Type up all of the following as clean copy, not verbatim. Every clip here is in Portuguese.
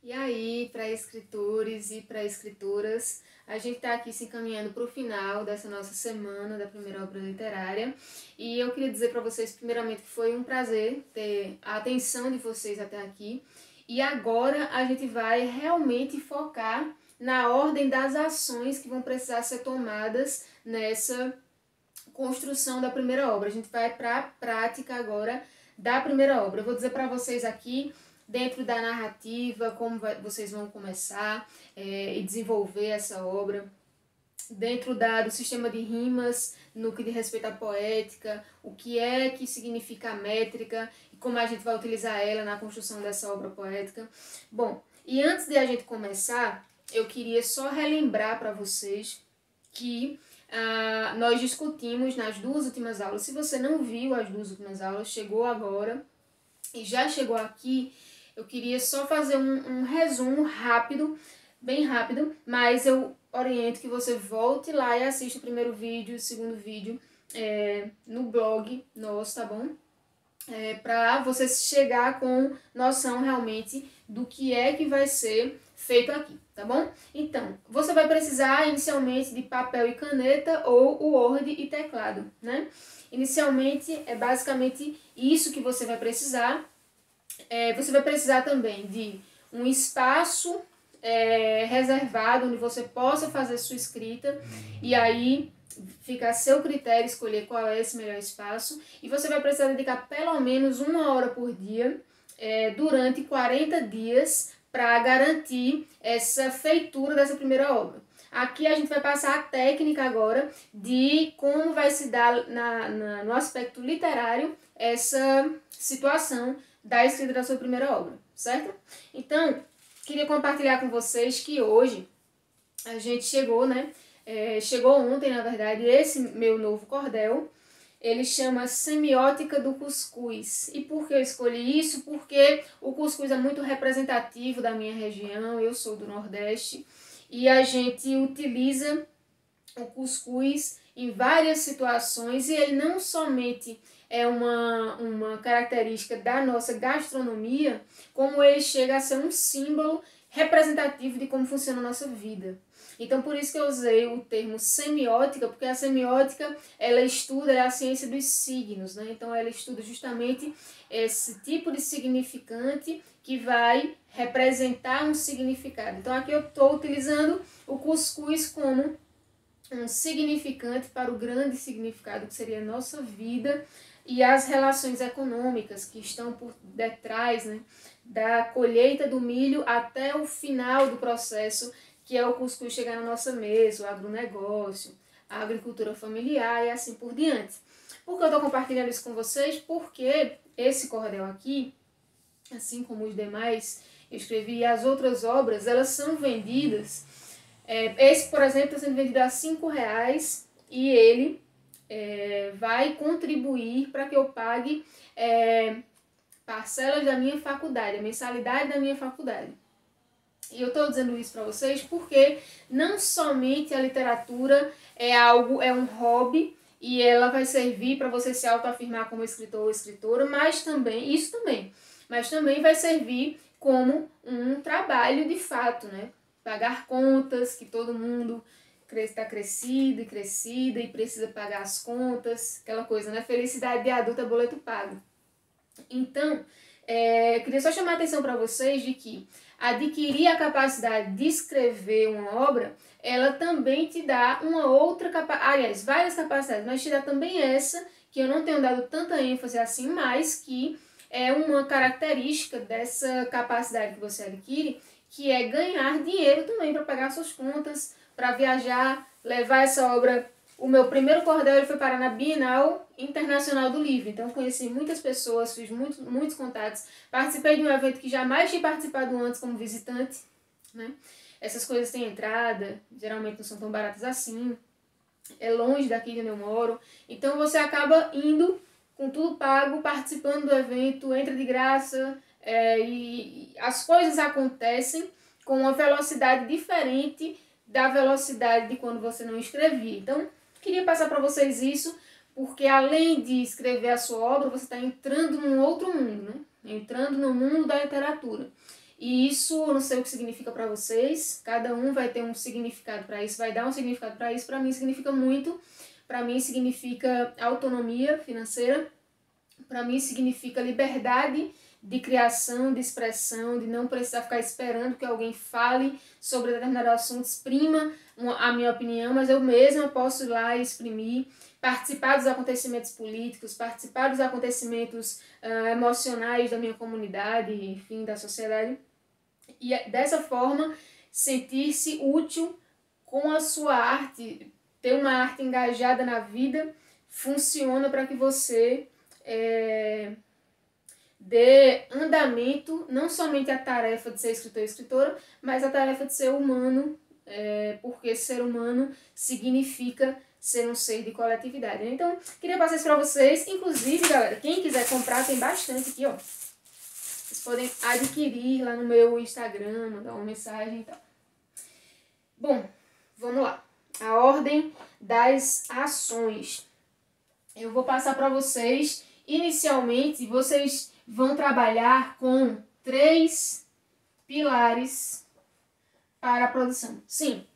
E aí, para escritores e para escritoras, a gente está aqui se encaminhando para o final dessa nossa semana da primeira obra literária. E eu queria dizer para vocês, primeiramente, que foi um prazer ter a atenção de vocês até aqui. E agora a gente vai realmente focar na ordem das ações que vão precisar ser tomadas nessa construção da primeira obra. A gente vai para a prática agora da primeira obra. Eu vou dizer para vocês aqui, dentro da narrativa, como vocês vão começar e desenvolver essa obra, dentro do sistema de rimas, no que diz respeito à poética, o que é que significa a métrica e como a gente vai utilizar ela na construção dessa obra poética. Bom, e antes de a gente começar, eu queria só relembrar para vocês que nós discutimos nas duas últimas aulas. Se você não viu as duas últimas aulas, chegou agora e já chegou aqui, eu queria só fazer um resumo rápido, bem rápido, mas eu oriento que você volte lá e assista o primeiro vídeo, o segundo vídeo no blog nosso, tá bom? Para você chegar com noção realmente do que é que vai ser feito aqui, tá bom? Então, você vai precisar inicialmente de papel e caneta ou o Word e teclado, né? Inicialmente é basicamente isso que você vai precisar. Você vai precisar também de um espaço reservado onde você possa fazer sua escrita e aí fica a seu critério escolher qual é esse melhor espaço. E você vai precisar dedicar pelo menos 1 hora por dia durante 40 dias para garantir essa feitura dessa primeira obra. Aqui a gente vai passar a técnica agora de como vai se dar no aspecto literário essa situação da escrita da sua primeira obra, certo? Então, queria compartilhar com vocês que hoje a gente chegou, né? Chegou ontem, na verdade, esse meu novo cordel. Ele chama Semiótica do Cuscuz. E por que eu escolhi isso? Porque o cuscuz é muito representativo da minha região, eu sou do Nordeste, e a gente utiliza o cuscuz em várias situações, e ele não somente é uma característica da nossa gastronomia, como ele chega a ser um símbolo representativo de como funciona a nossa vida. Então, por isso que eu usei o termo semiótica, porque a semiótica, ela estuda a ciência dos signos, né? Então, ela estuda justamente esse tipo de significante que vai representar um significado. Então, aqui eu estou utilizando o cuscuz como um significante para o grande significado que seria a nossa vida e as relações econômicas que estão por detrás, né, da colheita do milho até o final do processo, que é o cuscuz chegar na nossa mesa, o agronegócio, a agricultura familiar e assim por diante. Por que eu estou compartilhando isso com vocês? Porque esse cordel aqui, assim como os demais, eu escrevi, as outras obras, elas são vendidas. Esse, por exemplo, está sendo vendido a R$5 e ele vai contribuir para que eu pague parcelas da minha faculdade, a mensalidade da minha faculdade. E eu estou dizendo isso para vocês porque não somente a literatura é um hobby e ela vai servir para você se autoafirmar como escritor ou escritora, mas também vai servir como um trabalho de fato, né? Pagar contas, que todo mundo está crescido e crescida e precisa pagar as contas, aquela coisa, né? Felicidade de adulto é boleto pago. Então, queria só chamar a atenção para vocês de que adquirir a capacidade de escrever uma obra, ela também te dá uma outra capacidade, aliás, várias capacidades, mas te dá também essa, que eu não tenho dado tanta ênfase assim, mas que é uma característica dessa capacidade que você adquire, que é ganhar dinheiro também para pagar suas contas, para viajar, levar essa obra. O meu primeiro cordel foi parar na Bienal Internacional do Livro, então conheci muitas pessoas, fiz muitos contatos, participei de um evento que jamais tinha participado antes como visitante, né? Essas coisas têm entrada, geralmente não são tão baratas assim, é longe daqui de onde eu moro, então você acaba indo com tudo pago, participando do evento, entra de graça, e as coisas acontecem com uma velocidade diferente da velocidade de quando você não escrevia. Então, queria passar para vocês isso, porque além de escrever a sua obra, você está entrando num outro mundo, né? Entrando no mundo da literatura. E isso, eu não sei o que significa para vocês, cada um vai ter um significado para isso, vai dar um significado para isso. Para mim significa muito, para mim significa autonomia financeira, para mim significa liberdade de criação, de expressão, de não precisar ficar esperando que alguém fale sobre determinado assunto, exprima a minha opinião, mas eu mesma posso ir lá e exprimir, participar dos acontecimentos políticos, participar dos acontecimentos emocionais da minha comunidade, enfim, da sociedade. E dessa forma, sentir-se útil com a sua arte, ter uma arte engajada na vida, funciona para que você dê andamento não somente à tarefa de ser escritor e escritora, mas à tarefa de ser humano, porque ser humano significa ser um ser de coletividade. Então, queria passar isso para vocês. Inclusive, galera, quem quiser comprar, tem bastante aqui, ó. Vocês podem adquirir lá no meu Instagram, mandar uma mensagem e tal. Bom, vamos lá. A ordem das ações. Eu vou passar para vocês. Inicialmente, vocês vão trabalhar com 3 pilares para a produção. Sim,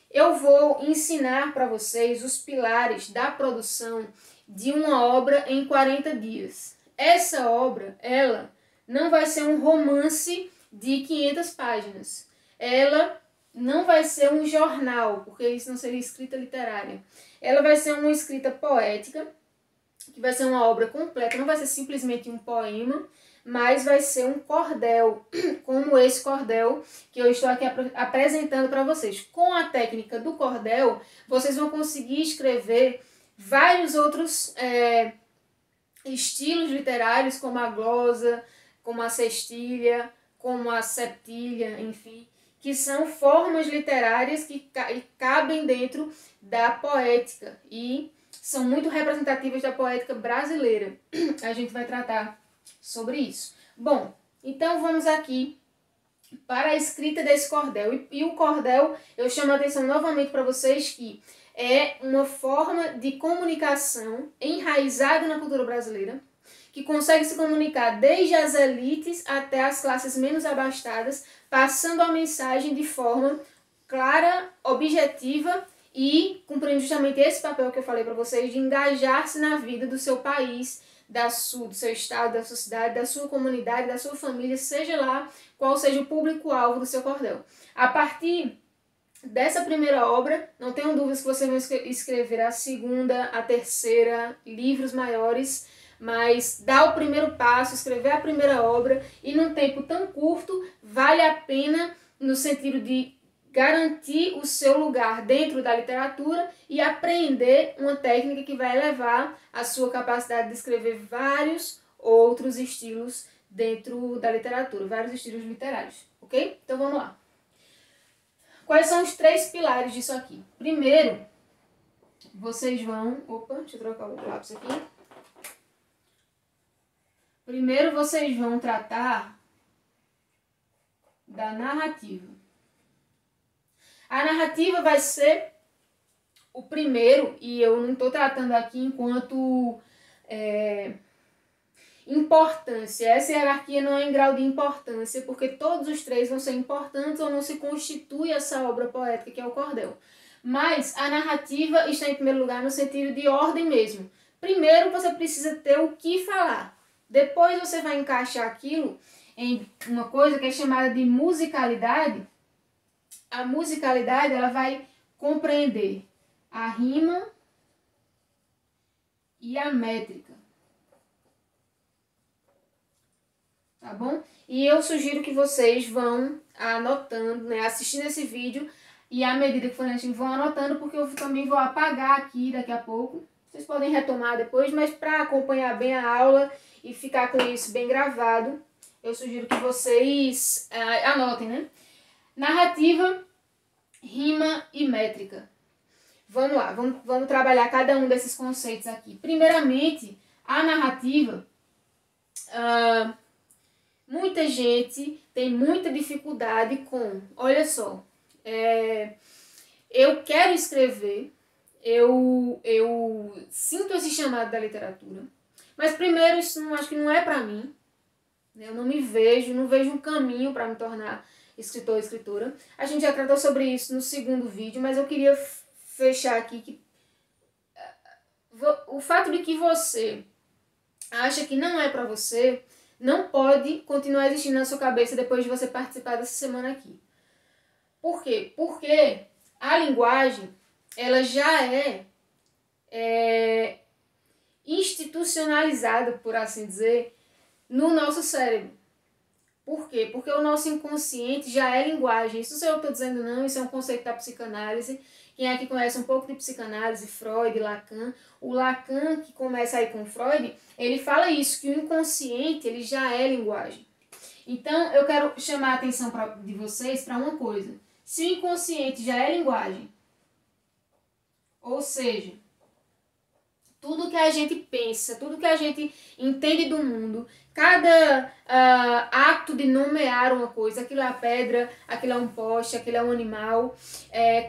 eu vou ensinar para vocês os pilares da produção de uma obra em 40 dias. Essa obra, ela não vai ser um romance de 500 páginas. Ela não vai ser um jornal, porque isso não seria escrita literária. Ela vai ser uma escrita poética, que vai ser uma obra completa, não vai ser simplesmente um poema, mas vai ser um cordel, como esse cordel que eu estou aqui apresentando para vocês. Com a técnica do cordel, vocês vão conseguir escrever vários outros estilos literários, como a glosa, como a sextilha, como a septilha, enfim, que são formas literárias que cabem dentro da poética e são muito representativas da poética brasileira. A gente vai tratar sobre isso. Bom, então vamos aqui para a escrita desse cordel. E o cordel, eu chamo a atenção novamente para vocês que é uma forma de comunicação enraizada na cultura brasileira, que consegue se comunicar desde as elites até as classes menos abastadas, passando a mensagem de forma clara, objetiva e cumprindo justamente esse papel que eu falei para vocês de engajar-se na vida do seu país, do seu estado, da sua cidade, da sua comunidade, da sua família, seja lá qual seja o público-alvo do seu cordel. A partir dessa primeira obra, não tenham dúvidas que vocês vão escrever a segunda, a terceira, livros maiores, mas dar o primeiro passo, escrever a primeira obra e num tempo tão curto, vale a pena no sentido de garantir o seu lugar dentro da literatura e aprender uma técnica que vai elevar a sua capacidade de escrever vários outros estilos dentro da literatura, vários estilos literários, ok? Então vamos lá. Quais são os 3 pilares disso aqui? Primeiro, vocês vão... Opa, deixa eu trocar o lápis aqui. Primeiro vocês vão tratar da narrativa. A narrativa vai ser o primeiro, e eu não estou tratando aqui enquanto importância. Essa hierarquia não é em grau de importância, porque todos os 3 vão ser importantes ou não se constitui essa obra poética que é o cordel. Mas a narrativa está em primeiro lugar no sentido de ordem mesmo. Primeiro você precisa ter o que falar. Depois você vai encaixar aquilo em uma coisa que é chamada de musicalidade. A musicalidade, ela vai compreender a rima e a métrica. Tá bom? E eu sugiro que vocês vão anotando, né, assistindo esse vídeo e à medida que forem assistindo, vão anotando, porque eu também vou apagar aqui daqui a pouco. Vocês podem retomar depois, mas para acompanhar bem a aula e ficar com isso bem gravado, eu sugiro que vocês anotem, né? Narrativa, rima e métrica. Vamos lá, vamos trabalhar cada um desses conceitos aqui. Primeiramente, a narrativa. Muita gente tem muita dificuldade com... Olha só, eu quero escrever, eu sinto esse chamado da literatura, mas primeiro isso acho que não é para mim. né? Eu não me vejo, não vejo um caminho para me tornar escritor ou escritora. A gente já tratou sobre isso no segundo vídeo, mas eu queria fechar aqui que o fato de que você acha que não é para você não pode continuar existindo na sua cabeça depois de você participar dessa semana aqui. Por quê? Porque a linguagem, ela já é institucionalizada, por assim dizer, no nosso cérebro. Por quê? Porque o nosso inconsciente já é linguagem. Isso não sou eu que estou dizendo não, isso é um conceito da psicanálise. Quem aqui conhece um pouco de psicanálise, Freud, Lacan, o Lacan, que começa aí com Freud, ele fala isso, que o inconsciente ele já é linguagem. Então, eu quero chamar a atenção de vocês para uma coisa. Se o inconsciente já é linguagem, ou seja, tudo que a gente pensa, tudo que a gente entende do mundo, cada ato de nomear uma coisa, aquilo é a pedra, aquilo é um poste, aquilo é um animal,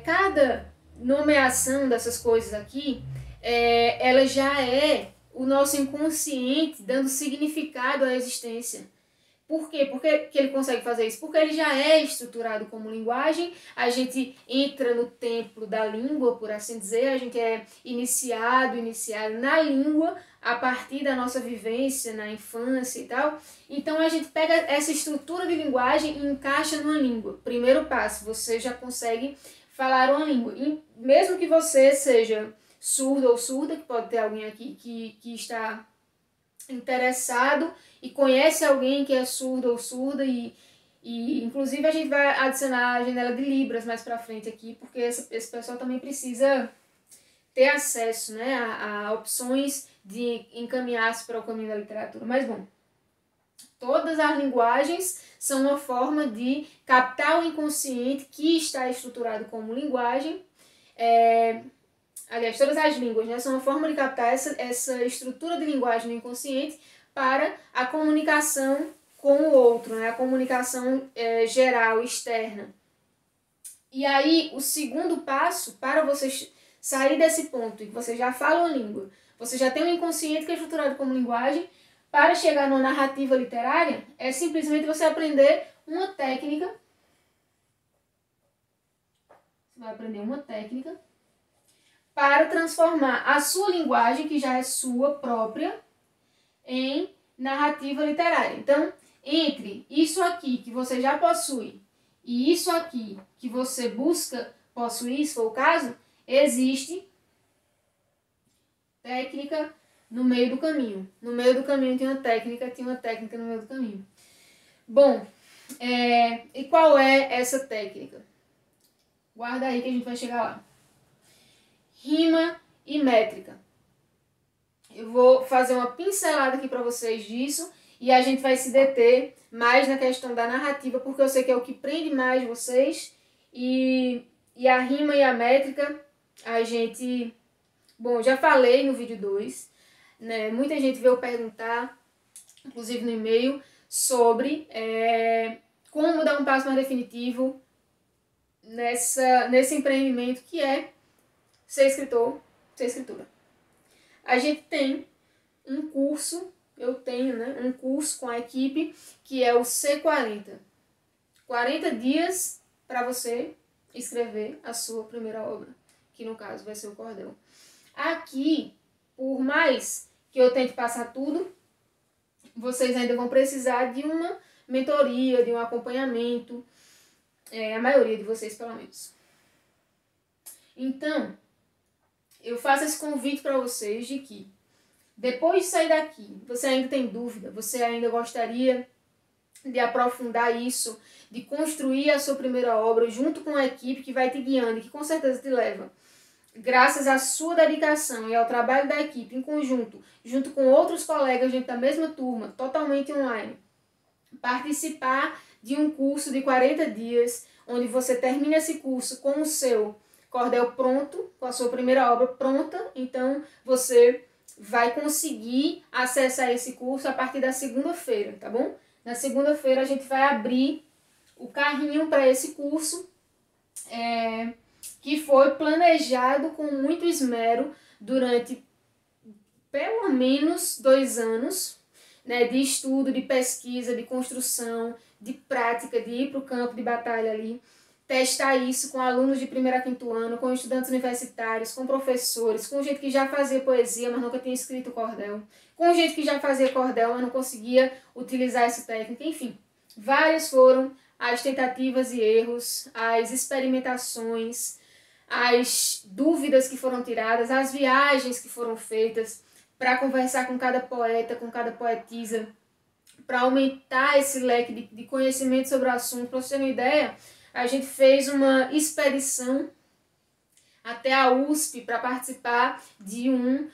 cada nomeação dessas coisas aqui, ela já é o nosso inconsciente dando significado à existência. Por quê? Por que ele consegue fazer isso? Porque ele já é estruturado como linguagem, a gente entra no templo da língua, por assim dizer, a gente é iniciado na língua a partir da nossa vivência na infância e tal. Então a gente pega essa estrutura de linguagem e encaixa numa língua. Primeiro passo, você já consegue falar uma língua. E mesmo que você seja surdo ou surda, que pode ter alguém aqui que está interessado e conhece alguém que é surdo ou surda e inclusive a gente vai adicionar a janela de Libras mais pra frente aqui, porque esse pessoal também precisa ter acesso, né, a opções de encaminhar-se para o caminho da literatura. Mas bom, todas as linguagens são uma forma de captar o inconsciente que está estruturado como linguagem. Aliás, todas as línguas, né, são uma forma de captar essa estrutura de linguagem no inconsciente para a comunicação com o outro, né, a comunicação geral, externa. E aí, o segundo passo, para você sair desse ponto, em que você já fala uma língua, você já tem um inconsciente que é estruturado como linguagem, para chegar numa narrativa literária, é simplesmente você aprender uma técnica. Você vai aprender uma técnica para transformar a sua linguagem, que já é sua própria, em narrativa literária. Então, entre isso aqui que você já possui e isso aqui que você busca possuir, se for o caso, existe técnica no meio do caminho. No meio do caminho tem uma técnica no meio do caminho. Bom, e qual é essa técnica? Guarda aí que a gente vai chegar lá. Rima e métrica. Eu vou fazer uma pincelada aqui para vocês disso e a gente vai se deter mais na questão da narrativa, porque eu sei que é o que prende mais vocês. E a rima e a métrica, a gente... Bom, já falei no vídeo 2, né? Muita gente veio perguntar, inclusive no e-mail, sobre como dar um passo mais definitivo nesse empreendimento que é ser escritor, ser escritora. A gente tem um curso, eu tenho, né, um curso com a equipe que é o C40. 40 dias para você escrever a sua primeira obra, que no caso vai ser o Cordel. Aqui, por mais que eu tente passar tudo, vocês ainda vão precisar de uma mentoria, de um acompanhamento, a maioria de vocês pelo menos. Então, eu faço esse convite para vocês de que, depois de sair daqui, você ainda tem dúvida, você ainda gostaria de aprofundar isso, de construir a sua primeira obra junto com a equipe que vai te guiando e que com certeza te leva, graças à sua dedicação e ao trabalho da equipe em conjunto, junto com outros colegas dentro da mesma turma, totalmente online, participar de um curso de 40 dias, onde você termina esse curso com o seu cordel pronto, com a sua primeira obra pronta, então você vai conseguir acessar esse curso a partir da segunda-feira, tá bom? Na segunda-feira a gente vai abrir o carrinho para esse curso, que foi planejado com muito esmero durante pelo menos 2 anos. né, de estudo, de pesquisa, de construção, de prática, de ir para o campo de batalha ali, testar isso com alunos de primeiro a quinto ano, com estudantes universitários, com professores, com gente que já fazia poesia, mas nunca tinha escrito cordel, com gente que já fazia cordel, mas não conseguia utilizar essa técnica, enfim. Várias foram as tentativas e erros, as experimentações, as dúvidas que foram tiradas, as viagens que foram feitas para conversar com cada poeta, com cada poetisa, para aumentar esse leque de conhecimento sobre o assunto. Para você ter uma ideia, a gente fez uma expedição até a USP para participar de um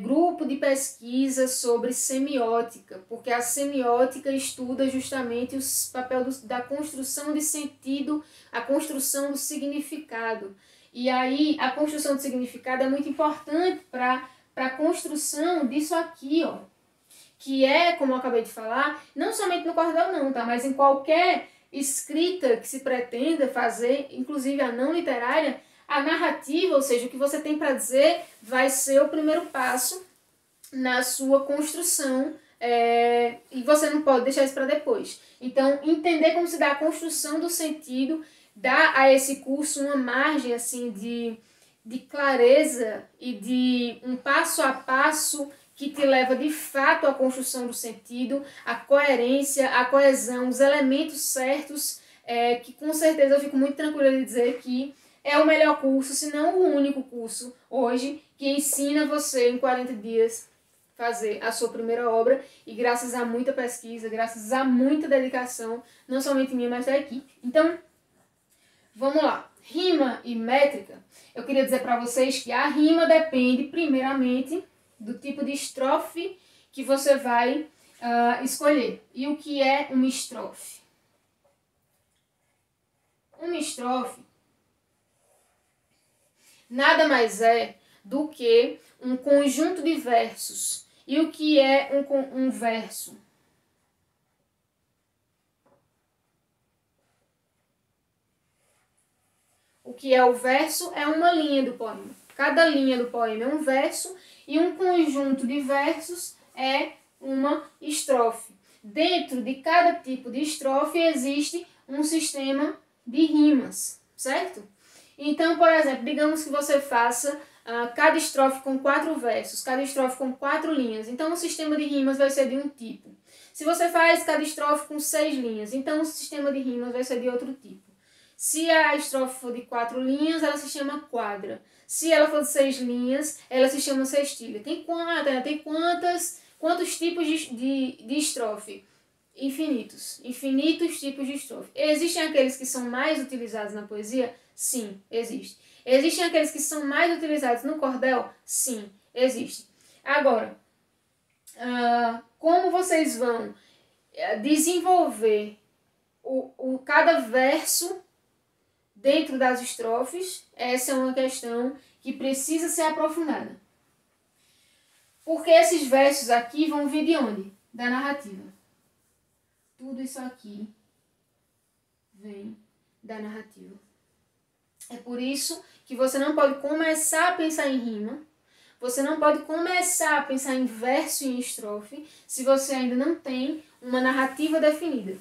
grupo de pesquisa sobre semiótica, porque a semiótica estuda justamente o papel da construção de sentido, a construção do significado. E aí a construção do significado é muito importante para a construção disso aqui, ó, que é, como eu acabei de falar, não somente no cordel não, tá? Mas em qualquer escrita que se pretenda fazer, inclusive a não literária, a narrativa, ou seja, o que você tem para dizer, vai ser o primeiro passo na sua construção, e você não pode deixar isso para depois. Então, entender como se dá a construção do sentido, dá a esse curso uma margem assim de clareza e de um passo a passo que te leva de fato à construção do sentido, à coerência, à coesão, os elementos certos, que com certeza eu fico muito tranquila de dizer que é o melhor curso, se não o único curso hoje que ensina você em 40 dias fazer a sua primeira obra, e graças a muita pesquisa, graças a muita dedicação, não somente minha, mas da equipe. Então, vamos lá. Rima e métrica. Eu queria dizer para vocês que a rima depende primeiramente do tipo de estrofe que você vai escolher. E o que é uma estrofe? Uma estrofe nada mais é do que um conjunto de versos. E o que é um verso? O que é o verso é uma linha do poema. Cada linha do poema é um verso e um conjunto de versos é uma estrofe. Dentro de cada tipo de estrofe existe um sistema de rimas, certo? Então, por exemplo, digamos que você faça cada estrofe com 4 versos, cada estrofe com 4 linhas. Então, o sistema de rimas vai ser de um tipo. Se você faz cada estrofe com 6 linhas, então o sistema de rimas vai ser de outro tipo. Se a estrofe for de 4 linhas, ela se chama quadra. Se ela for de 6 linhas, ela se chama sextilha. Tem quantos tipos de estrofe? Infinitos. Infinitos tipos de estrofe. Existem aqueles que são mais utilizados na poesia? Sim, existe. Existem aqueles que são mais utilizados no cordel? Sim, existe. Agora, como vocês vão desenvolver cada verso dentro das estrofes, essa é uma questão que precisa ser aprofundada. Porque esses versos aqui vão vir de onde? Da narrativa. Tudo isso aqui vem da narrativa. É por isso que você não pode começar a pensar em rima, você não pode começar a pensar em verso e em estrofe se você ainda não tem uma narrativa definida.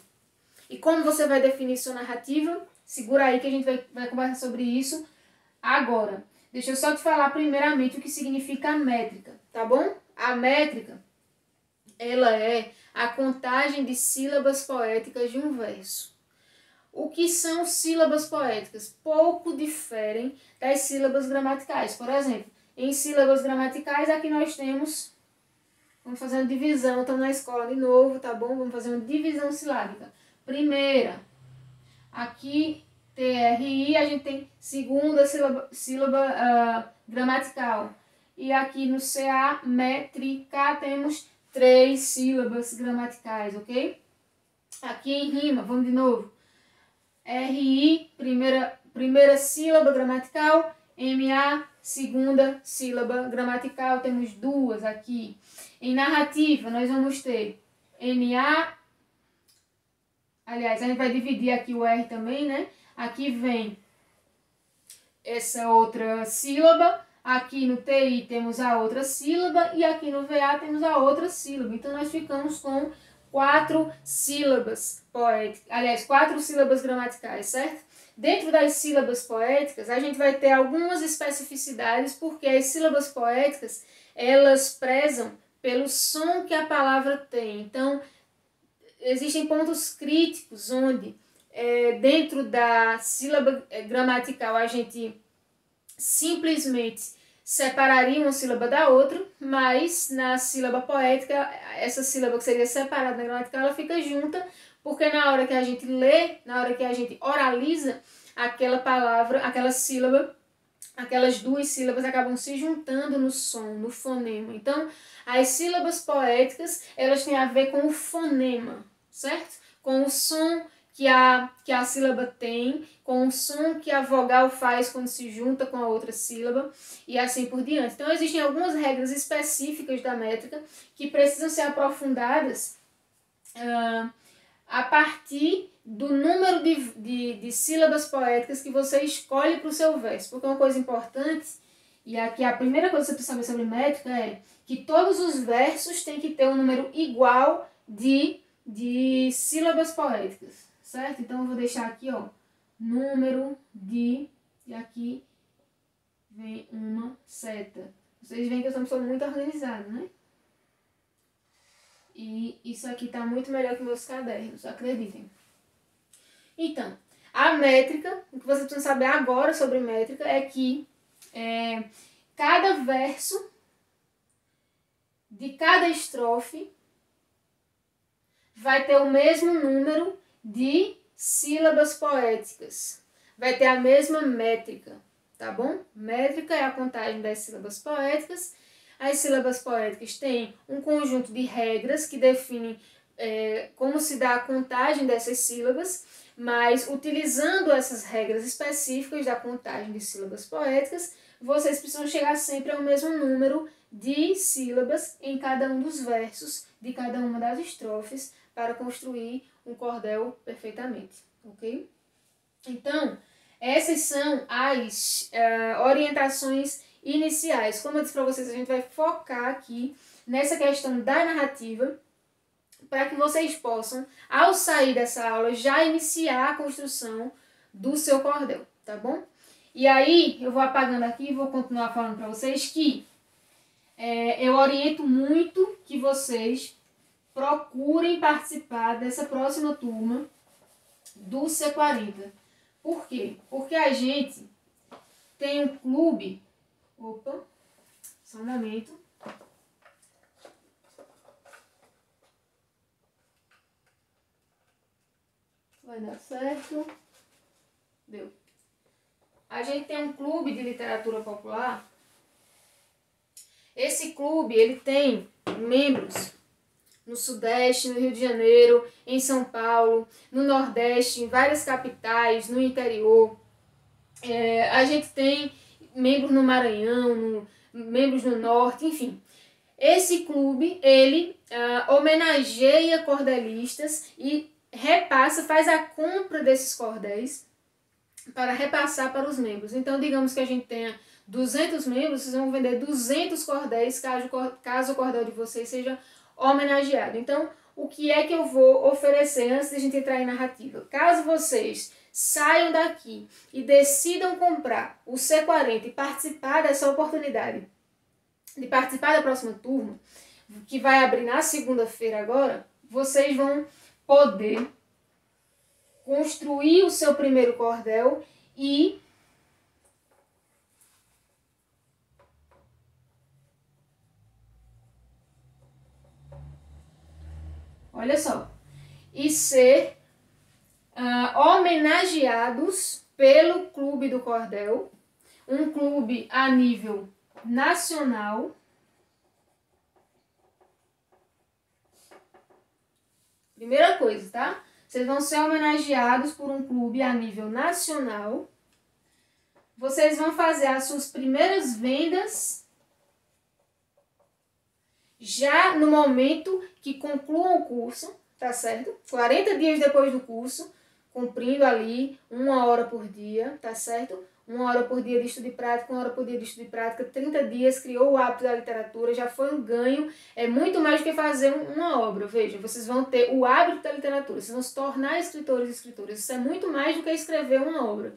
E como você vai definir sua narrativa? Segura aí que a gente vai conversar sobre isso agora. Deixa eu só te falar primeiramente o que significa a métrica, tá bom? A métrica, ela é a contagem de sílabas poéticas de um verso. O que são sílabas poéticas? Pouco diferem das sílabas gramaticais. Por exemplo, em sílabas gramaticais, aqui nós temos... Vamos fazer uma divisão, estamos na escola de novo, tá bom? Vamos fazer uma divisão silábica. Primeira, aqui TRI, a gente tem segunda sílaba gramatical. E aqui no CA, métrica, temos 3 sílabas gramaticais, ok? Aqui em rima, vamos de novo. RI, primeira sílaba gramatical. MA, segunda sílaba gramatical. Temos 2 aqui. Em narrativa, nós vamos ter NA. Aliás, a gente vai dividir aqui o R também, né? Aqui vem essa outra sílaba. aqui no TI temos a outra sílaba e aqui no VA temos a outra sílaba. Então, nós ficamos com 4 sílabas poéticas, aliás, 4 sílabas gramaticais, certo? Dentro das sílabas poéticas, a gente vai ter algumas especificidades, porque as sílabas poéticas, elas prezam pelo som que a palavra tem. Então, existem pontos críticos onde, dentro da sílaba gramatical, a gente simplesmente separaria uma sílaba da outra, mas na sílaba poética, essa sílaba que seria separada na gramatical, ela fica junta, porque na hora que a gente lê, na hora que a gente oraliza aquela palavra, aquela sílaba, aquelas duas sílabas acabam se juntando no som, no fonema. Então, as sílabas poéticas, elas têm a ver com o fonema, certo? Com o som que a sílaba tem, com o som que a vogal faz quando se junta com a outra sílaba e assim por diante. Então, existem algumas regras específicas da métrica que precisam ser aprofundadas a partir do número de sílabas poéticas que você escolhe para o seu verso. Porque uma coisa importante, e aqui a primeira coisa que você precisa saber sobre métrica é que todos os versos têm que ter um número igual de sílabas poéticas, certo? Então, eu vou deixar aqui, ó, número de, e aqui vem uma seta. Vocês veem que eu sou uma pessoa muito organizada, né? E isso aqui tá muito melhor que meus cadernos, acreditem. Então, a métrica, o que você precisa saber agora sobre métrica é que cada verso de cada estrofe vai ter o mesmo número de sílabas poéticas. Vai ter a mesma métrica, tá bom? Métrica é a contagem das sílabas poéticas. As sílabas poéticas têm um conjunto de regras que definem como se dá a contagem dessas sílabas, mas utilizando essas regras específicas da contagem de sílabas poéticas, vocês precisam chegar sempre ao mesmo número de sílabas em cada um dos versos de cada uma das estrofes para construir um cordel perfeitamente, ok? Então, essas são as orientações iniciais. Como eu disse para vocês, a gente vai focar aqui nessa questão da narrativa para que vocês possam, ao sair dessa aula, já iniciar a construção do seu cordel, tá bom? E aí, eu vou apagando aqui e vou continuar falando para vocês que eu oriento muito que vocês procurem participar dessa próxima turma do C40. Por quê? Porque a gente tem um clube. Opa, só um momento. Vai dar certo. Deu. A gente tem um clube de literatura popular. Esse clube, ele tem membros no Sudeste, no Rio de Janeiro, em São Paulo, no Nordeste, em várias capitais, no interior. A gente tem membros no Maranhão, membros no Norte, enfim. Esse clube, ele homenageia cordelistas e repassa, faz a compra desses cordéis para repassar para os membros. Então, digamos que a gente tenha 200 membros, vocês vão vender 200 cordéis caso o cordel de vocês seja homenageado. Então, o que é que eu vou oferecer antes de a gente entrar em narrativa? Caso vocês saiam daqui e decidam comprar o C40 e participar dessa oportunidade, de participar da próxima turma, que vai abrir na segunda-feira agora, vocês vão poder construir o seu primeiro cordel e olha só, e ser homenageados pelo Clube do Cordel, um clube a nível nacional. Primeira coisa, tá? Vocês vão ser homenageados por um clube a nível nacional. Vocês vão fazer as suas primeiras vendas já no momento que concluam o curso, tá certo? 40 dias depois do curso, cumprindo ali 1 hora por dia, tá certo? 1 hora por dia de estudo e prática, 1 hora por dia de estudo e prática, 30 dias, criou o hábito da literatura, já foi um ganho, é muito mais do que fazer uma obra. Veja, vocês vão ter o hábito da literatura, vocês vão se tornar escritores e escritoras, isso é muito mais do que escrever uma obra.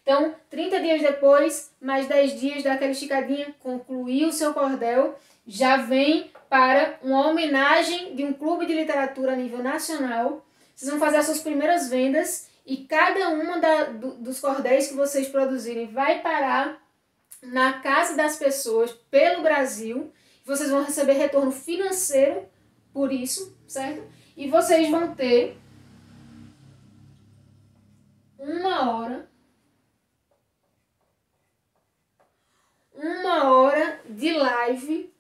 Então, 30 dias depois, mais 10 dias daquela esticadinha, concluiu o seu cordel, já vem para uma homenagem de um clube de literatura a nível nacional. Vocês vão fazer as suas primeiras vendas e cada uma dos cordéis que vocês produzirem vai parar na casa das pessoas pelo Brasil. Vocês vão receber retorno financeiro por isso, certo? E vocês vão ter 1 hora de live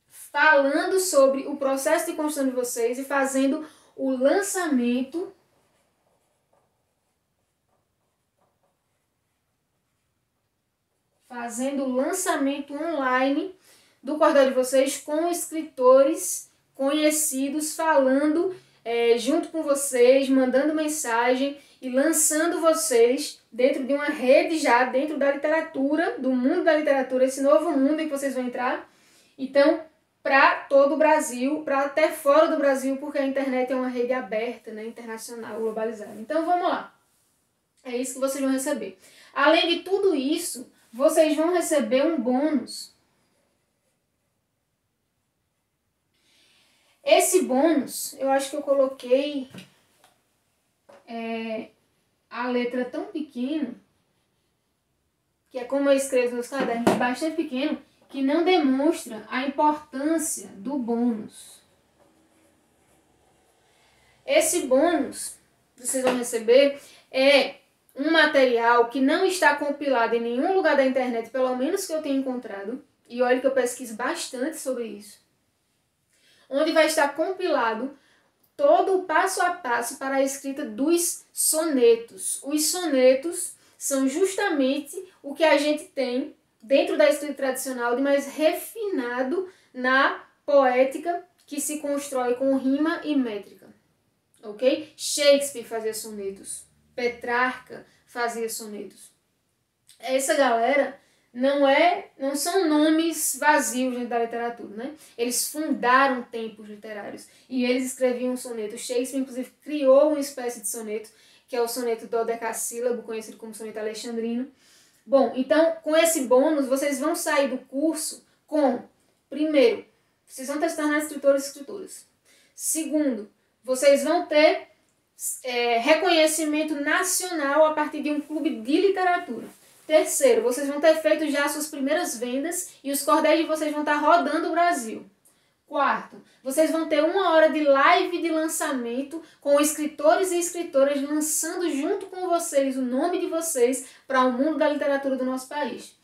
falando sobre o processo de construção de vocês e fazendo o lançamento online do cordel de vocês com escritores conhecidos falando junto com vocês, mandando mensagem e lançando vocês dentro de uma rede já, dentro da literatura, do mundo da literatura, esse novo mundo em que vocês vão entrar. Então, para todo o Brasil, para até fora do Brasil, porque a internet é uma rede aberta, né, internacional, globalizada. Então, vamos lá. É isso que vocês vão receber. Além de tudo isso, vocês vão receber um bônus. Esse bônus, eu acho que eu coloquei a letra tão pequena, que é como eu escrevo nos cadernos, bastante pequeno, que não demonstra a importância do bônus. Esse bônus que vocês vão receber é um material que não está compilado em nenhum lugar da internet, pelo menos que eu tenha encontrado, e olha que eu pesquiso bastante sobre isso, onde vai estar compilado todo o passo a passo para a escrita dos sonetos. Os sonetos são justamente o que a gente tem dentro da escrita tradicional de mais refinado na poética que se constrói com rima e métrica. Ok? Shakespeare fazia sonetos, Petrarca fazia sonetos. Essa galera não são nomes vazios dentro da literatura, né? Eles fundaram tempos literários e eles escreviam sonetos. Shakespeare, inclusive, criou uma espécie de soneto, que é o soneto dodecassílabo, conhecido como soneto alexandrino. Bom, então, com esse bônus, vocês vão sair do curso com, primeiro, vocês vão ter se tornar escritores e escritoras. Segundo, vocês vão ter reconhecimento nacional a partir de um clube de literatura. Terceiro, vocês vão ter feito já as suas primeiras vendas e os cordéis de vocês vão estar rodando o Brasil. Quarto, vocês vão ter 1 hora de live de lançamento com escritores e escritoras lançando junto com vocês o nome de vocês para o mundo da literatura do nosso país.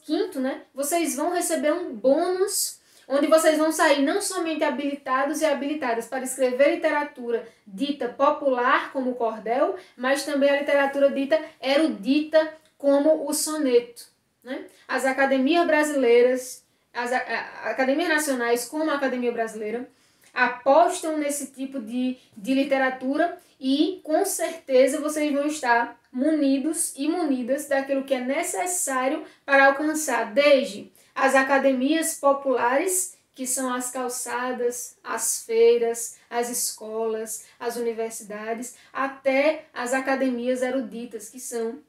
Quinto, né? Vocês vão receber um bônus onde vocês vão sair não somente habilitados e habilitadas para escrever literatura dita popular, como o cordel, mas também a literatura dita erudita, como o soneto, né? As academias brasileiras, as academias nacionais, como a Academia Brasileira, apostam nesse tipo de literatura e, com certeza, vocês vão estar munidos e munidas daquilo que é necessário para alcançar desde as academias populares, que são as calçadas, as feiras, as escolas, as universidades, até as academias eruditas, que são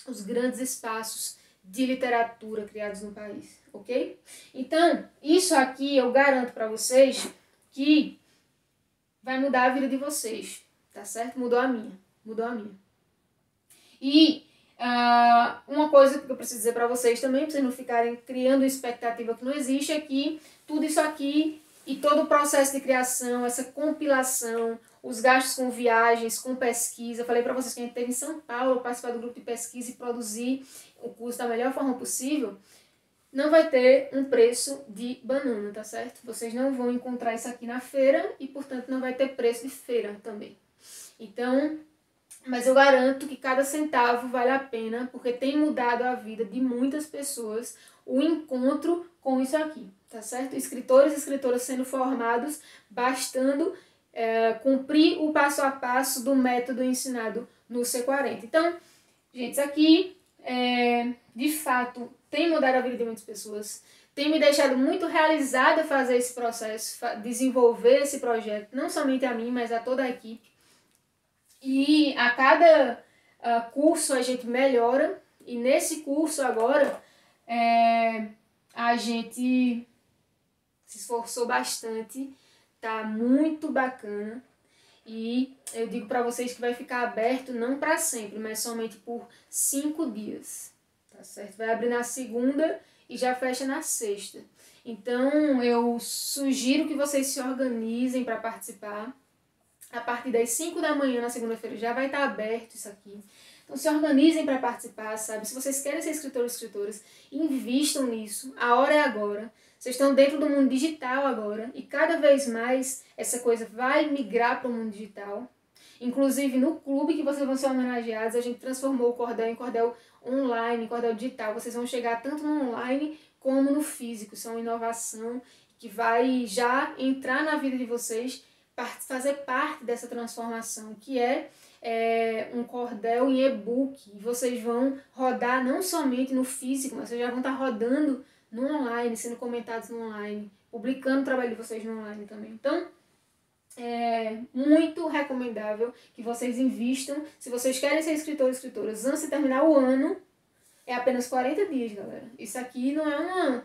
os grandes espaços de literatura criados no país, ok? Então, isso aqui eu garanto para vocês que vai mudar a vida de vocês, tá certo? Mudou a minha. E uma coisa que eu preciso dizer para vocês também, para vocês não ficarem criando expectativa que não existe, é que tudo isso aqui e todo o processo de criação, essa compilação, os gastos com viagens, com pesquisa, eu falei para vocês que a gente esteve em São Paulo, participar do grupo de pesquisa e produzir o curso da melhor forma possível, não vai ter um preço de banana, tá certo? Vocês não vão encontrar isso aqui na feira e, portanto, não vai ter preço de feira também. Então, mas eu garanto que cada centavo vale a pena, porque tem mudado a vida de muitas pessoas o encontro com isso aqui, tá certo? Escritores e escritoras sendo formados, bastando cumprir o passo a passo do método ensinado no C40. Então, Gente, isso aqui, de fato, tem mudado a vida de muitas pessoas. Tem me deixado muito realizada fazer esse processo, desenvolver esse projeto, não somente a mim, mas a toda a equipe. E a cada curso a gente melhora, e nesse curso agora a gente se esforçou bastante, tá muito bacana. E eu digo para vocês que vai ficar aberto não para sempre, mas somente por 5 dias, tá certo? Vai abrir na segunda e já fecha na sexta. Então eu sugiro que vocês se organizem para participar. A partir das 5 da manhã na segunda-feira já vai estar aberto isso aqui. Então se organizem para participar, sabe? Se vocês querem ser escritores e escritoras, invistam nisso. A hora é agora. Vocês estão dentro do mundo digital agora e cada vez mais essa coisa vai migrar para o mundo digital. Inclusive no clube que vocês vão ser homenageados, a gente transformou o cordel em cordel online, cordel digital. Vocês vão chegar tanto no online como no físico. Isso é uma inovação que vai já entrar na vida de vocês, fazer parte dessa transformação, que é um cordel em e-book. E vocês vão rodar não somente no físico, mas vocês já vão estar rodando no online, sendo comentados no online, publicando o trabalho de vocês no online também. Então, é muito recomendável que vocês invistam. Se vocês querem ser escritores e escritoras antes de terminar o ano, é apenas 40 dias, galera. Isso aqui não é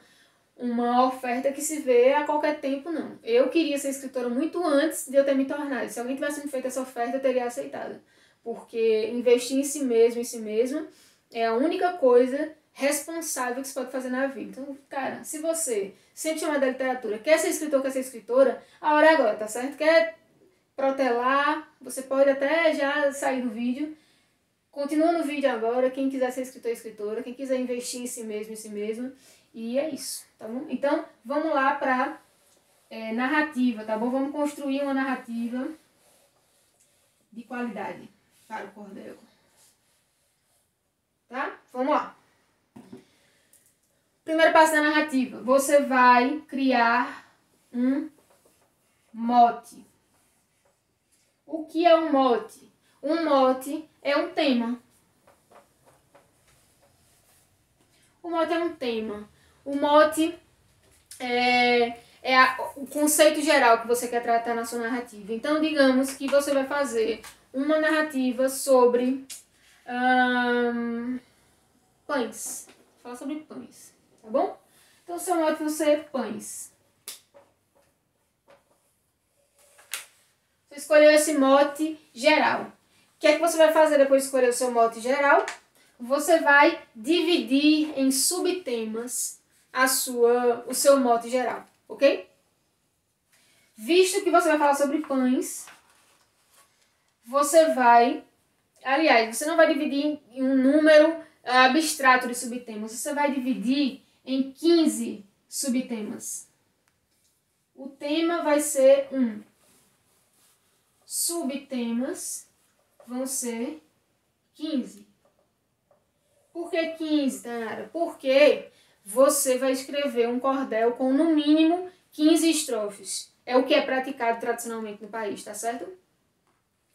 uma oferta que se vê a qualquer tempo, não. Eu queria ser escritora muito antes de eu ter me tornado. Se alguém tivesse me feito essa oferta, eu teria aceitado. Porque investir em si mesmo, é a única coisa responsável que você pode fazer na vida. Então, cara, se você sempre chama da literatura, quer ser escritor, quer ser escritora, a hora é agora, tá certo? Quer protelar, você pode até já sair do vídeo. Continua no vídeo agora, quem quiser ser escritor e escritora, quem quiser investir em si mesmo. E é isso, tá bom? Então, vamos lá pra narrativa, tá bom? Vamos construir uma narrativa de qualidade para o cordel. Tá? Vamos lá. Primeiro passo da narrativa. Você vai criar um mote. O que é um mote? Um mote é um tema. O mote é um tema. O mote é o conceito geral que você quer tratar na sua narrativa. Então, digamos que você vai fazer uma narrativa sobre pães. Falar sobre pães, tá bom? Então, o seu mote vai ser pães. Você escolheu esse mote geral. O que é que você vai fazer depois de escolher o seu mote geral? Você vai dividir em subtemas o seu mote geral, ok? Visto que você vai falar sobre pães, você não vai dividir em um número abstrato de subtemas, você vai dividir em 15 subtemas. O tema vai ser 1. Subtemas vão ser 15. Por que 15, Tanara? Porque você vai escrever um cordel com no mínimo 15 estrofes. É o que é praticado tradicionalmente no país, tá certo?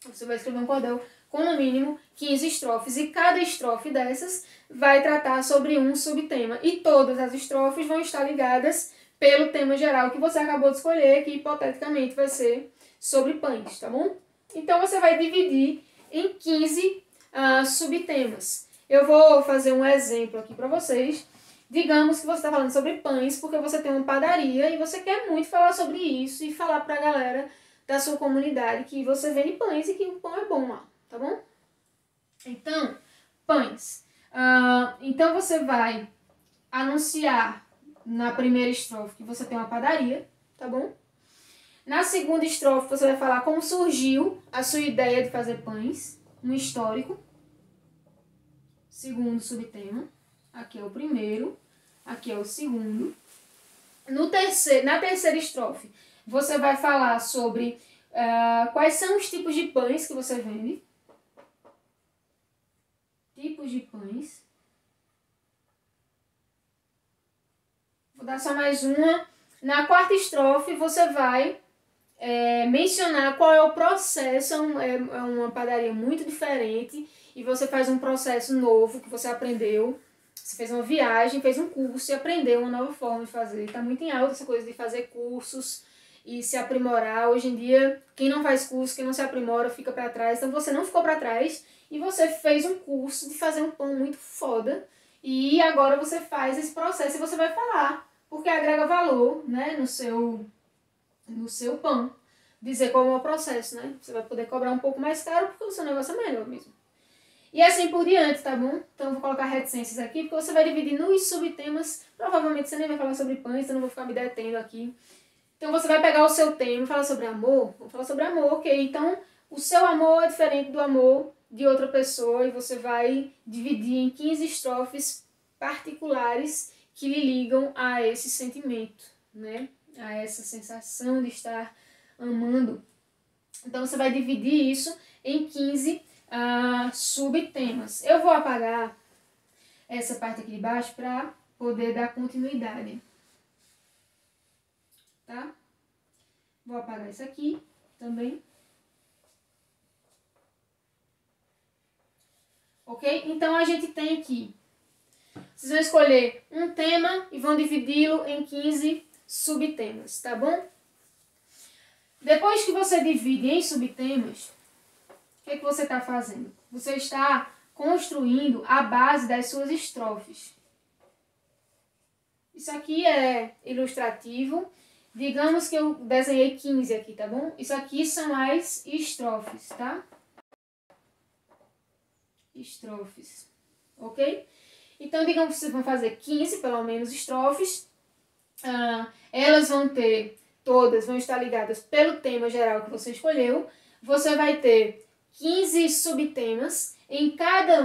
Você vai escrever um cordel com no mínimo 15 estrofes. E cada estrofe dessas vai tratar sobre um subtema. E todas as estrofes vão estar ligadas pelo tema geral que você acabou de escolher, que hipoteticamente vai ser sobre pães, tá bom? Então você vai dividir em 15 subtemas. Eu vou fazer um exemplo aqui para vocês. Digamos que você está falando sobre pães porque você tem uma padaria e você quer muito falar sobre isso e falar para a galera da sua comunidade que você vende pães e que o pão é bom lá, tá bom? Então, pães. Então você vai anunciar na primeira estrofe que você tem uma padaria, tá bom? Na segunda estrofe você vai falar como surgiu a sua ideia de fazer pães, um histórico. Segundo subtema. Aqui é o primeiro, aqui é o segundo. Na terceira estrofe, você vai falar sobre quais são os tipos de pães que você vende. Tipos de pães. Vou dar só mais uma. Na quarta estrofe, você vai mencionar qual é o processo. É uma padaria muito diferente e você faz um processo novo que você aprendeu. Você fez uma viagem, fez um curso e aprendeu uma nova forma de fazer. Está muito em alta essa coisa de fazer cursos e se aprimorar. Hoje em dia, quem não faz curso, quem não se aprimora, fica para trás. Então você não ficou para trás e você fez um curso de fazer um pão muito foda. E agora você faz esse processo e você vai falar, porque agrega valor, né, no seu pão. Dizer qual é o processo, né? Você vai poder cobrar um pouco mais caro porque o seu negócio é melhor mesmo. E assim por diante, tá bom? Então eu vou colocar reticências aqui, porque você vai dividir nos subtemas. Provavelmente você nem vai falar sobre pães, então eu não vou ficar me detendo aqui. Então você vai pegar o seu tema e falar sobre amor. Vamos falar sobre amor, ok? Então o seu amor é diferente do amor de outra pessoa e você vai dividir em 15 estrofes particulares que lhe ligam a esse sentimento, né? A essa sensação de estar amando. Então você vai dividir isso em 15 subtemas. Eu vou apagar essa parte aqui de baixo para poder dar continuidade. Tá? Vou apagar isso aqui também. Ok? Então a gente tem aqui. Vocês vão escolher um tema e vão dividi-lo em 15 subtemas, tá bom? Depois que você divide em subtemas, o que você está fazendo? Você está construindo a base das suas estrofes. Isso aqui é ilustrativo. Digamos que eu desenhei 15 aqui, tá bom? Isso aqui são as estrofes, tá? Estrofes, ok? Então, digamos que vocês vão fazer 15, pelo menos, estrofes. Elas vão ter, todas vão estar ligadas pelo tema geral que você escolheu. Você vai ter 15 subtemas. Em cada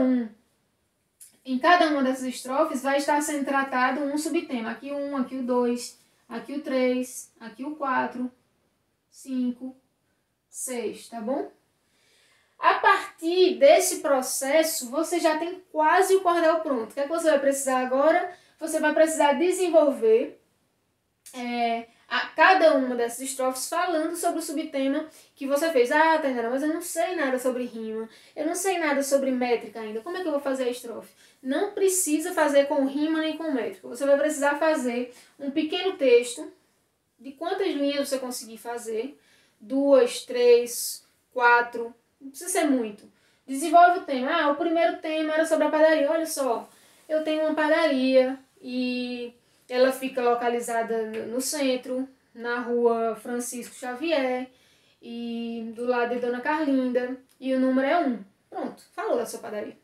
uma dessas estrofes vai estar sendo tratado um subtema. Aqui o 1, aqui o 2, aqui o 3, aqui o 4, 5, 6, tá bom? A partir desse processo, você já tem quase o cordel pronto. O que é que você vai precisar agora? Você vai precisar desenvolver a cada uma dessas estrofes falando sobre o subtema que você fez. Ah, Tainara, mas eu não sei nada sobre rima, eu não sei nada sobre métrica ainda. Como é que eu vou fazer a estrofe? Não precisa fazer com rima nem com métrica. Você vai precisar fazer um pequeno texto de quantas linhas você conseguir fazer. 2, 3, 4... Não precisa ser muito. Desenvolve o tema. O primeiro tema era sobre a padaria. Olha só, eu tenho uma padaria e ela fica localizada no centro, na rua Francisco Xavier, e do lado de Dona Carlinda, e o número é 1. Pronto, falou da sua padaria.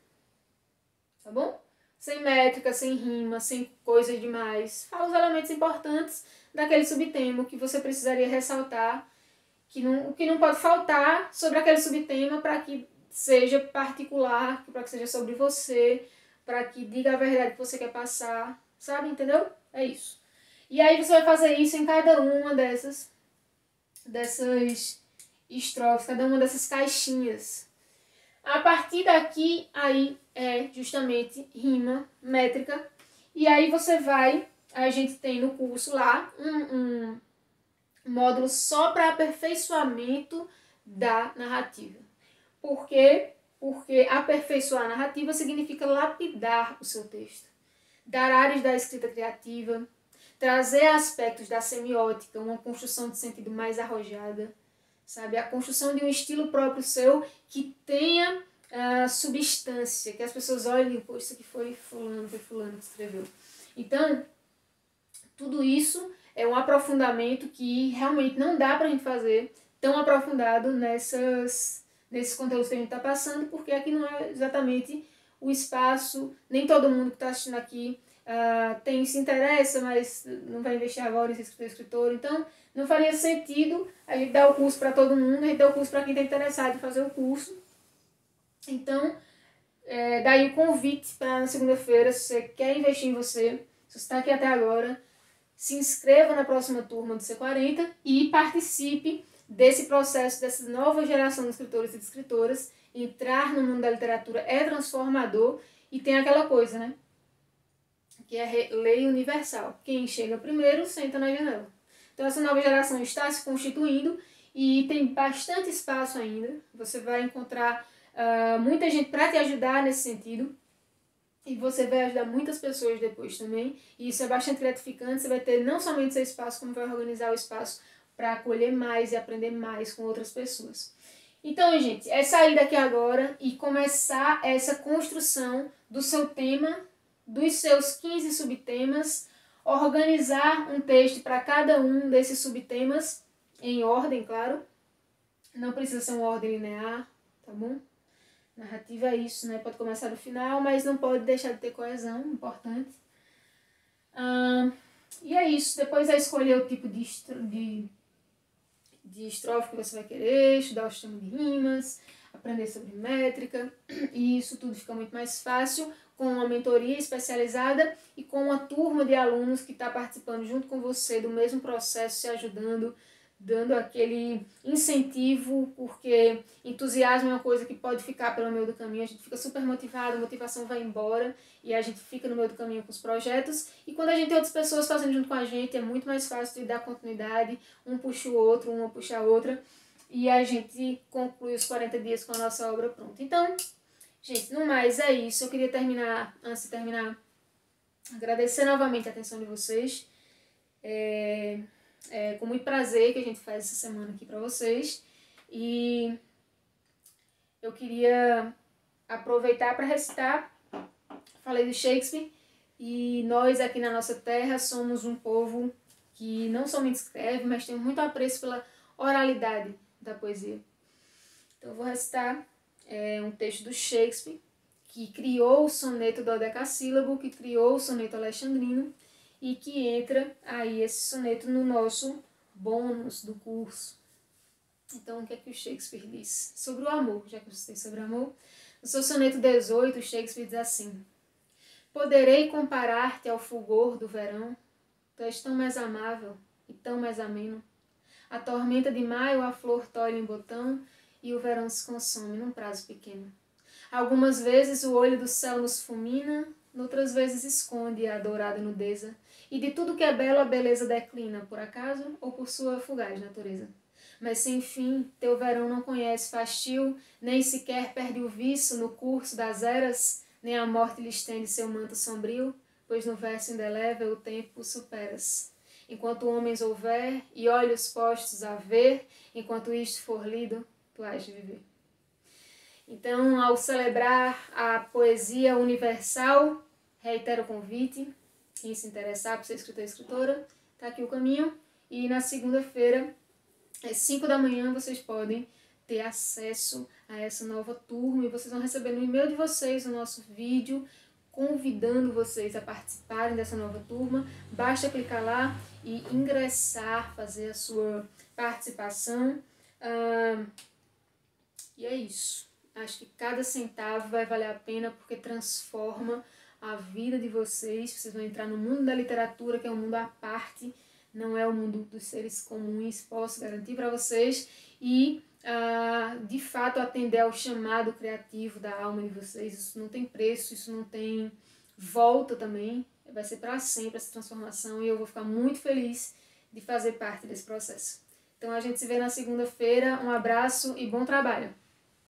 Tá bom? Sem métrica, sem rima, sem coisas demais. Fala os elementos importantes daquele subtema que você precisaria ressaltar, o que não pode faltar sobre aquele subtema para que seja particular, para que seja sobre você, para que diga a verdade que você quer passar, sabe? Entendeu? É isso. E aí você vai fazer isso em cada uma dessas estrofes, cada uma dessas caixinhas. A partir daqui, aí é justamente rima, métrica. E aí a gente tem no curso lá um módulo só para aperfeiçoamento da narrativa. Por quê? Porque aperfeiçoar a narrativa significa lapidar o seu texto, dar áreas da escrita criativa, trazer aspectos da semiótica, uma construção de sentido mais arrojada, sabe? A construção de um estilo próprio seu que tenha substância, que as pessoas olhem e, pô, isso aqui foi fulano que escreveu. Então, tudo isso é um aprofundamento que realmente não dá pra gente fazer tão aprofundado nesses conteúdos que a gente está passando, porque aqui não é exatamente o espaço, nem todo mundo que está assistindo aqui se interessa, mas não vai investir agora em ser escritor, então não faria sentido a gente dar o curso para todo mundo, a gente dá o curso para quem está interessado em fazer o curso. Então, daí o convite para na segunda-feira, se você quer investir em você, se você está aqui até agora, se inscreva na próxima turma do C40 e participe desse processo, dessa nova geração de escritores e de escritoras. Entrar no mundo da literatura é transformador e tem aquela coisa, né? Que é lei universal. Quem chega primeiro, senta na janela. Então essa nova geração está se constituindo e tem bastante espaço ainda. Você vai encontrar muita gente para te ajudar nesse sentido. E você vai ajudar muitas pessoas depois também. E isso é bastante gratificante. Você vai ter não somente seu espaço, como vai organizar o espaço para acolher mais e aprender mais com outras pessoas. Então, gente, é sair daqui agora e começar essa construção do seu tema, dos seus 15 subtemas, organizar um texto para cada um desses subtemas, em ordem, claro. Não precisa ser uma ordem linear, tá bom? Narrativa é isso, né? Pode começar do final, mas não pode deixar de ter coesão, importante. E é isso. Depois é escolher o tipo de estrofe que você vai querer, estudar o sistema de rimas, aprender sobre métrica. E isso tudo fica muito mais fácil com uma mentoria especializada e com uma turma de alunos que está participando junto com você do mesmo processo, se ajudando, dando aquele incentivo, porque entusiasmo é uma coisa que pode ficar pelo meio do caminho, a gente fica super motivado, a motivação vai embora e a gente fica no meio do caminho com os projetos, e quando a gente tem outras pessoas fazendo junto com a gente, é muito mais fácil de dar continuidade, um puxa o outro, uma puxa a outra, e a gente conclui os 40 dias com a nossa obra pronta. Então, gente, no mais é isso. Eu queria terminar, antes de terminar, agradecer novamente a atenção de vocês. É com muito prazer que a gente faz essa semana aqui para vocês. E eu queria aproveitar para recitar. Falei de Shakespeare. E nós aqui na nossa terra somos um povo que não somente escreve, mas tem muito apreço pela oralidade da poesia. Então eu vou recitar um texto do Shakespeare, que criou o soneto dodecassílabo, que criou o soneto alexandrino, e que entra aí esse soneto no nosso bônus do curso. Então, o que é que o Shakespeare diz? Sobre o amor, já que eu citei sobre o amor. No seu soneto 18, o Shakespeare diz assim: poderei comparar-te ao fulgor do verão, tu és tão mais amável e tão mais ameno. A tormenta de maio a flor tolhe em botão, e o verão se consome num prazo pequeno. Algumas vezes o olho do céu nos fulmina, noutras vezes esconde a dourada nudeza, e de tudo que é belo a beleza declina, por acaso ou por sua fugaz natureza. Mas sem fim, teu verão não conhece fastio, nem sequer perde o viço no curso das eras, nem a morte lhe estende seu manto sombrio, pois no verso indelével o tempo superas. Enquanto homens houver e olhos postos a ver, enquanto isto for lido, tu has de viver. Então, ao celebrar a poesia universal, reitero o convite, quem se interessar por ser escritor e escritora, está aqui o caminho. E na segunda-feira, às 5 da manhã, vocês podem ter acesso a essa nova turma e vocês vão receber no e-mail de vocês o nosso vídeo convidando vocês a participarem dessa nova turma. Basta clicar lá e ingressar, fazer a sua participação. E é isso. Acho que cada centavo vai valer a pena porque transforma a vida de vocês. Vocês vão entrar no mundo da literatura, que é um mundo à parte, não é o mundo dos seres comuns, posso garantir para vocês. E, de fato, atender ao chamado criativo da alma de vocês. Isso não tem preço, isso não tem volta também. Vai ser para sempre essa transformação e eu vou ficar muito feliz de fazer parte desse processo. Então a gente se vê na segunda-feira. Um abraço e bom trabalho!